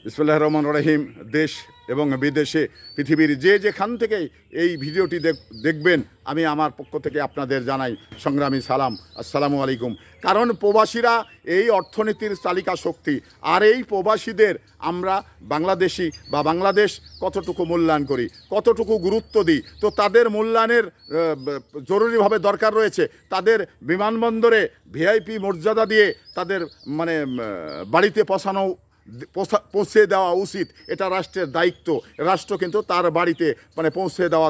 বিসমিল্লাহির রহমানির রহিম। দেশ এবং বিদেশে পৃথিবীর যে যেখান থেকে এই ভিডিওটি দেখবেন, আমি আমার পক্ষ থেকে আপনাদের জানাই সংগ্রামী সালাম, আসসালামু আলাইকুম। কারণ প্রবাসীরা এই অর্থনীতির চালিকা শক্তি, আর এই প্রবাসীদের আমরা বাংলাদেশি বা বাংলাদেশ কতটুকু মূল্যায়ন করি, কতটুকু গুরুত্ব দিই, তো তাদের মূল্যায়নের জরুরিভাবে দরকার রয়েছে। তাদের বিমানবন্দরে ভিআইপি মর্যাদা দিয়ে তাদের বাড়িতে পৌঁছে দেওয়া উচিত। এটা রাষ্ট্রের দায়িত্ব। রাষ্ট্র কিন্তু তার বাড়িতে পৌঁছে দেওয়া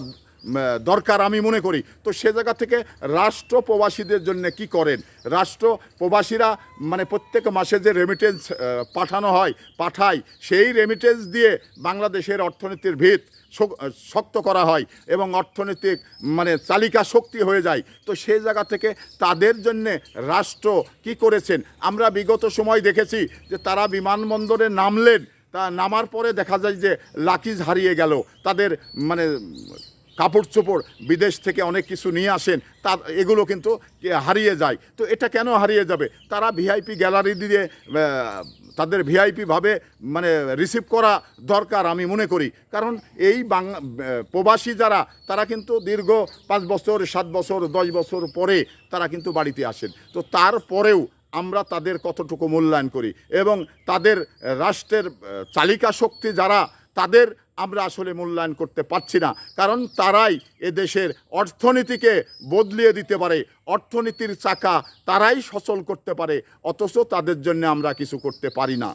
দরকার আমি মনে করি। তো সে জায়গা থেকে রাষ্ট্র প্রবাসীদের জন্য কি করেন? রাষ্ট্র প্রবাসীরা প্রত্যেক মাসে যে রেমিটেন্স পাঠায়, সেই রেমিটেন্স দিয়ে বাংলাদেশের অর্থনীতির ভিত শক্ত করা হয় এবং অর্থনৈতিক চালিকা শক্তি হয়ে যায়। তো সেই জায়গা থেকে তাদের জন্যে রাষ্ট্র কি করেছেন আমরা বিগত সময় দেখেছি যে তারা বিমানবন্দরে নামলেন, তা নামার পরে দেখা যায় যে লাকিজ হারিয়ে গেল, তাদের কাপড় চোপড় বিদেশ থেকে অনেক কিছু নিয়ে আসেন, এগুলো কিন্তু হারিয়ে যায়। তো এটা কেন হারিয়ে যাবে? তারা ভিআইপি গ্যালারি দিয়ে তাদের ভিআইপিভাবে রিসিভ করা দরকার আমি মনে করি। কারণ এই প্রবাসী যারা, তারা কিন্তু দীর্ঘ 5 বছর 7 বছর 10 বছর পরে তারা কিন্তু বাড়িতে আসেন। তো তারপরেও আমরা তাদের কতটুকু মূল্যায়ন করি এবং তাদের রাষ্ট্রের চালিকা শক্তি যারা, তাদের আমরা আসলে মূল্যায়ন করতে পারছি না। কারণ তারাই এদেশের অর্থনীতিকে বদলিয়ে দিতে পারে, অর্থনীতির চাকা তারাই সচল করতে পারে, অথচ তাদের জন্য আমরা কিছু করতে পারি না।